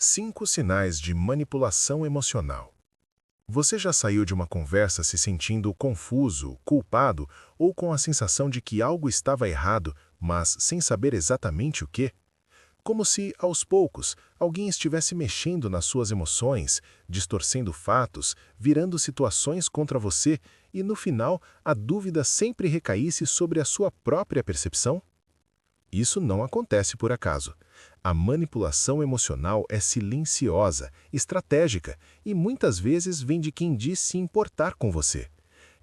5 sinais de manipulação emocional. Você já saiu de uma conversa se sentindo confuso, culpado ou com a sensação de que algo estava errado, mas sem saber exatamente o quê? Como se, aos poucos, alguém estivesse mexendo nas suas emoções, distorcendo fatos, virando situações contra você e, no final, a dúvida sempre recaísse sobre a sua própria percepção? Isso não acontece por acaso. A manipulação emocional é silenciosa, estratégica e muitas vezes vem de quem diz se importar com você.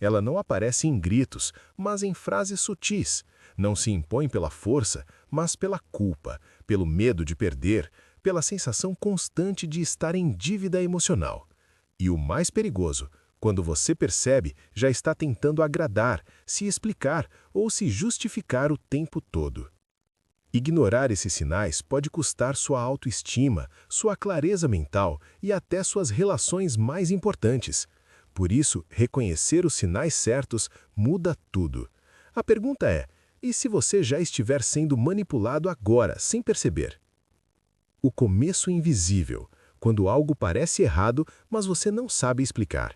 Ela não aparece em gritos, mas em frases sutis. Não se impõe pela força, mas pela culpa, pelo medo de perder, pela sensação constante de estar em dívida emocional. E o mais perigoso, quando você percebe, já está tentando agradar, se explicar ou se justificar o tempo todo. Ignorar esses sinais pode custar sua autoestima, sua clareza mental e até suas relações mais importantes. Por isso, reconhecer os sinais certos muda tudo. A pergunta é: e se você já estiver sendo manipulado agora, sem perceber? O começo invisível, quando algo parece errado, mas você não sabe explicar.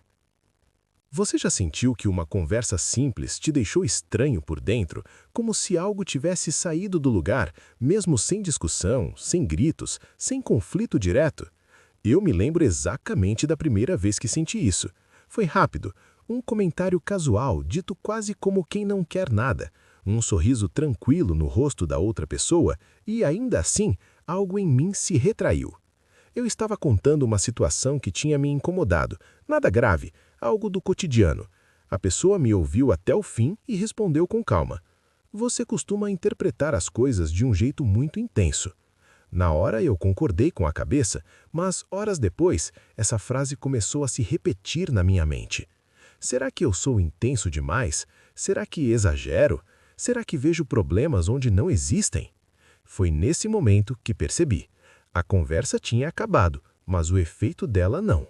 Você já sentiu que uma conversa simples te deixou estranho por dentro, como se algo tivesse saído do lugar, mesmo sem discussão, sem gritos, sem conflito direto? Eu me lembro exatamente da primeira vez que senti isso. Foi rápido, um comentário casual, dito quase como quem não quer nada, um sorriso tranquilo no rosto da outra pessoa e, ainda assim, algo em mim se retraiu. Eu estava contando uma situação que tinha me incomodado, nada grave, algo do cotidiano. A pessoa me ouviu até o fim e respondeu com calma: "Você costuma interpretar as coisas de um jeito muito intenso." Na hora eu concordei com a cabeça, mas horas depois, essa frase começou a se repetir na minha mente. Será que eu sou intenso demais? Será que exagero? Será que vejo problemas onde não existem? Foi nesse momento que percebi. A conversa tinha acabado, mas o efeito dela não.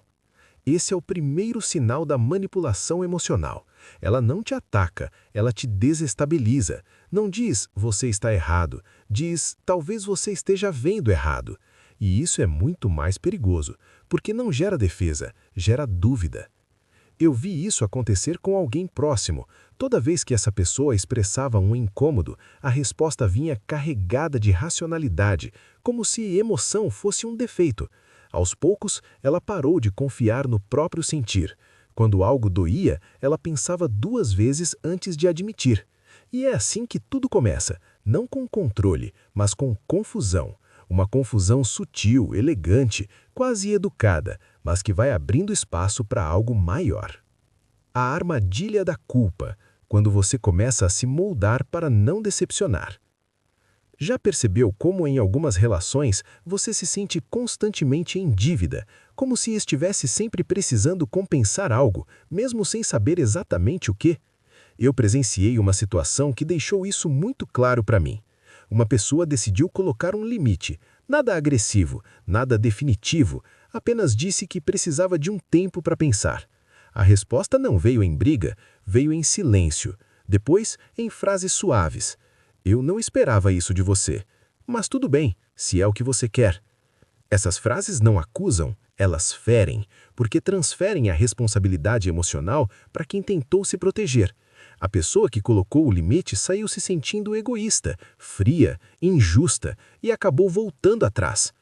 Esse é o primeiro sinal da manipulação emocional. Ela não te ataca, ela te desestabiliza. Não diz "você está errado", diz "talvez você esteja vendo errado". E isso é muito mais perigoso, porque não gera defesa, gera dúvida. Eu vi isso acontecer com alguém próximo. Toda vez que essa pessoa expressava um incômodo, a resposta vinha carregada de racionalidade, como se emoção fosse um defeito. Aos poucos, ela parou de confiar no próprio sentir. Quando algo doía, ela pensava 2 vezes antes de admitir. E é assim que tudo começa, não com controle, mas com confusão. Uma confusão sutil, elegante, quase educada, mas que vai abrindo espaço para algo maior. A armadilha da culpa, quando você começa a se moldar para não decepcionar. Já percebeu como em algumas relações você se sente constantemente em dívida, como se estivesse sempre precisando compensar algo, mesmo sem saber exatamente o quê? Eu presenciei uma situação que deixou isso muito claro para mim. Uma pessoa decidiu colocar um limite, nada agressivo, nada definitivo, apenas disse que precisava de um tempo para pensar. A resposta não veio em briga, veio em silêncio, depois em frases suaves. "Eu não esperava isso de você, mas tudo bem, se é o que você quer." Essas frases não acusam, elas ferem, porque transferem a responsabilidade emocional para quem tentou se proteger. A pessoa que colocou o limite saiu se sentindo egoísta, fria, injusta e acabou voltando atrás.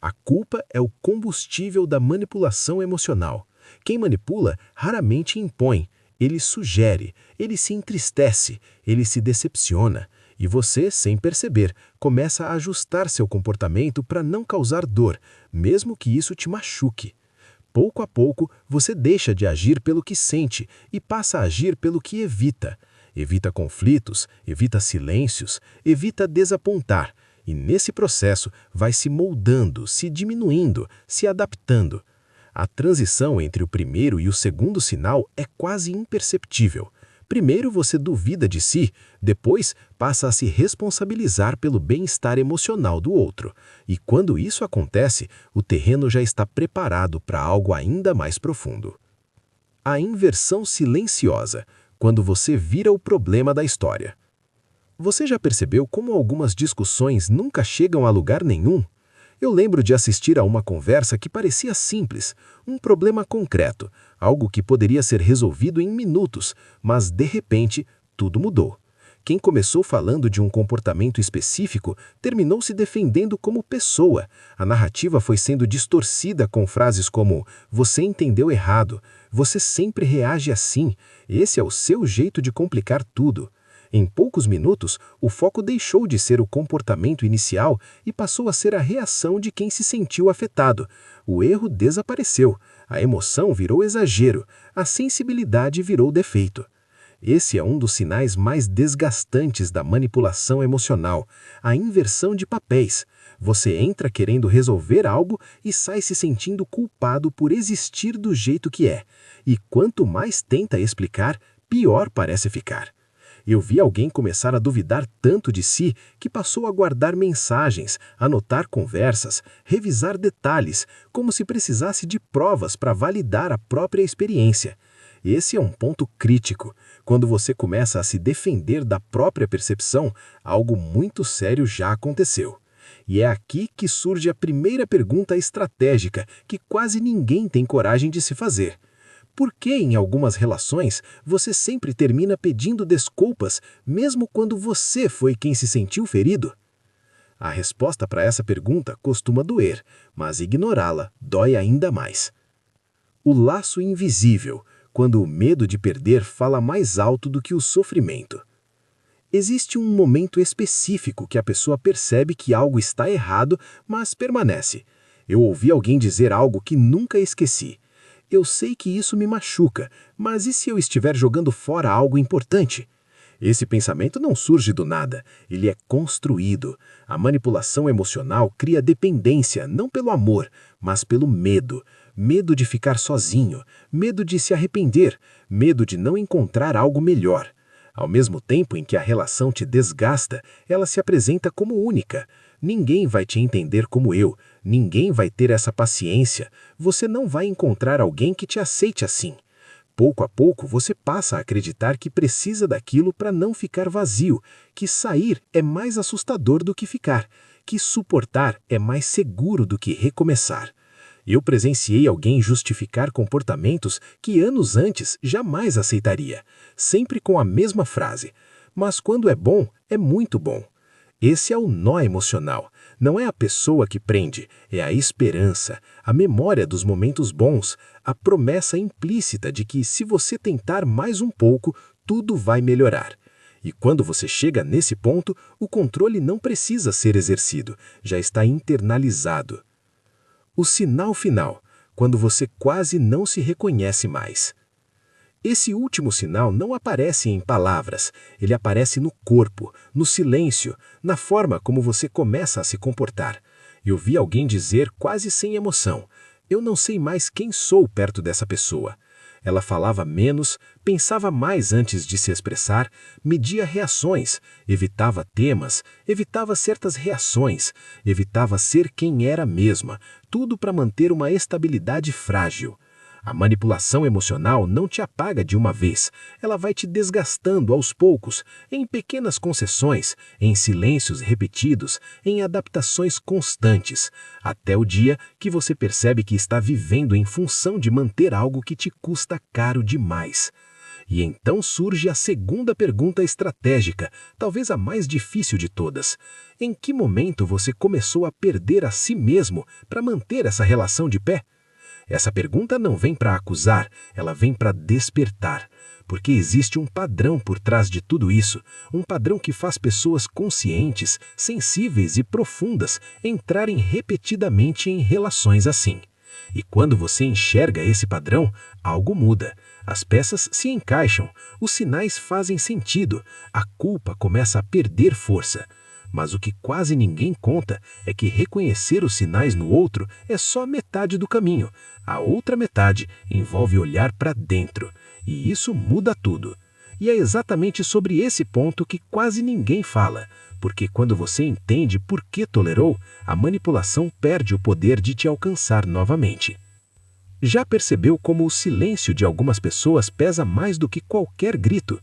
A culpa é o combustível da manipulação emocional. Quem manipula raramente impõe, ele sugere, ele se entristece, ele se decepciona. E você, sem perceber, começa a ajustar seu comportamento para não causar dor, mesmo que isso te machuque. Pouco a pouco, você deixa de agir pelo que sente e passa a agir pelo que evita. Evita conflitos, evita silêncios, evita desapontar. E nesse processo vai se moldando, se diminuindo, se adaptando. A transição entre o primeiro e o segundo sinal é quase imperceptível. Primeiro você duvida de si, depois passa a se responsabilizar pelo bem-estar emocional do outro. E quando isso acontece, o terreno já está preparado para algo ainda mais profundo. A inversão silenciosa, quando você vira o problema da história. Você já percebeu como algumas discussões nunca chegam a lugar nenhum? Eu lembro de assistir a uma conversa que parecia simples, um problema concreto, algo que poderia ser resolvido em minutos, mas de repente tudo mudou. Quem começou falando de um comportamento específico terminou se defendendo como pessoa. A narrativa foi sendo distorcida com frases como "você entendeu errado", "você sempre reage assim", "esse é o seu jeito de complicar tudo". Em poucos minutos, o foco deixou de ser o comportamento inicial e passou a ser a reação de quem se sentiu afetado. O erro desapareceu, a emoção virou exagero, a sensibilidade virou defeito. Esse é um dos sinais mais desgastantes da manipulação emocional, a inversão de papéis. Você entra querendo resolver algo e sai se sentindo culpado por existir do jeito que é. E quanto mais tenta explicar, pior parece ficar. Eu vi alguém começar a duvidar tanto de si que passou a guardar mensagens, anotar conversas, revisar detalhes, como se precisasse de provas para validar a própria experiência. Esse é um ponto crítico. Quando você começa a se defender da própria percepção, algo muito sério já aconteceu. E é aqui que surge a primeira pergunta estratégica que quase ninguém tem coragem de se fazer. Por que, em algumas relações, você sempre termina pedindo desculpas, mesmo quando você foi quem se sentiu ferido? A resposta para essa pergunta costuma doer, mas ignorá-la dói ainda mais. O laço invisível, quando o medo de perder fala mais alto do que o sofrimento. Existe um momento específico que a pessoa percebe que algo está errado, mas permanece. Eu ouvi alguém dizer algo que nunca esqueci. Eu sei que isso me machuca, mas e se eu estiver jogando fora algo importante? Esse pensamento não surge do nada, ele é construído. A manipulação emocional cria dependência, não pelo amor, mas pelo medo. Medo de ficar sozinho, medo de se arrepender, medo de não encontrar algo melhor. Ao mesmo tempo em que a relação te desgasta, ela se apresenta como única. Ninguém vai te entender como eu, ninguém vai ter essa paciência, você não vai encontrar alguém que te aceite assim. Pouco a pouco você passa a acreditar que precisa daquilo para não ficar vazio, que sair é mais assustador do que ficar, que suportar é mais seguro do que recomeçar. Eu presenciei alguém justificar comportamentos que anos antes jamais aceitaria, sempre com a mesma frase: "Mas quando é bom, é muito bom". Esse é o nó emocional. Não é a pessoa que prende, é a esperança, a memória dos momentos bons, a promessa implícita de que se você tentar mais um pouco, tudo vai melhorar. E quando você chega nesse ponto, o controle não precisa ser exercido, já está internalizado. O sinal final, quando você quase não se reconhece mais. Esse último sinal não aparece em palavras, ele aparece no corpo, no silêncio, na forma como você começa a se comportar. Eu vi alguém dizer quase sem emoção: "Eu não sei mais quem sou perto dessa pessoa". Ela falava menos, pensava mais antes de se expressar, media reações, evitava temas, evitava certas reações, evitava ser quem era mesma, tudo para manter uma estabilidade frágil. A manipulação emocional não te apaga de uma vez, ela vai te desgastando aos poucos, em pequenas concessões, em silêncios repetidos, em adaptações constantes, até o dia que você percebe que está vivendo em função de manter algo que te custa caro demais. E então surge a segunda pergunta estratégica, talvez a mais difícil de todas. Em que momento você começou a perder a si mesmo para manter essa relação de pé? Essa pergunta não vem para acusar, ela vem para despertar, porque existe um padrão por trás de tudo isso, um padrão que faz pessoas conscientes, sensíveis e profundas entrarem repetidamente em relações assim. E quando você enxerga esse padrão, algo muda. As peças se encaixam, os sinais fazem sentido, a culpa começa a perder força. Mas o que quase ninguém conta é que reconhecer os sinais no outro é só metade do caminho. A outra metade envolve olhar para dentro, e isso muda tudo. E é exatamente sobre esse ponto que quase ninguém fala, porque quando você entende por que tolerou, a manipulação perde o poder de te alcançar novamente. Já percebeu como o silêncio de algumas pessoas pesa mais do que qualquer grito?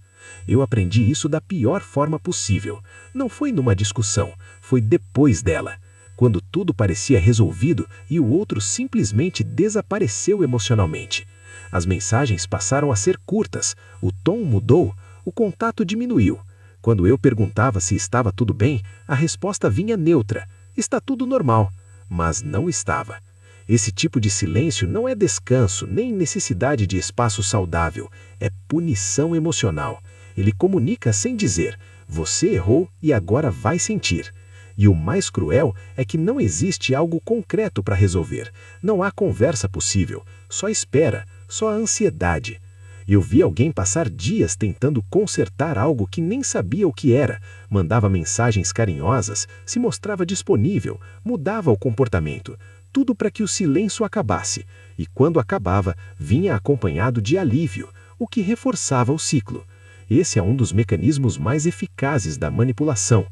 Eu aprendi isso da pior forma possível. Não foi numa discussão, foi depois dela. quando tudo parecia resolvido e o outro simplesmente desapareceu emocionalmente. As mensagens passaram a ser curtas, o tom mudou, o contato diminuiu. Quando eu perguntava se estava tudo bem, a resposta vinha neutra: está tudo normal. Mas não estava. Esse tipo de silêncio não é descanso, nem necessidade de espaço saudável, é punição emocional. Ele comunica sem dizer: você errou e agora vai sentir. E o mais cruel é que não existe algo concreto para resolver. Não há conversa possível, só espera, só ansiedade. Eu vi alguém passar dias tentando consertar algo que nem sabia o que era, mandava mensagens carinhosas, se mostrava disponível, mudava o comportamento, tudo para que o silêncio acabasse, e quando acabava, vinha acompanhado de alívio, o que reforçava o ciclo. Esse é um dos mecanismos mais eficazes da manipulação,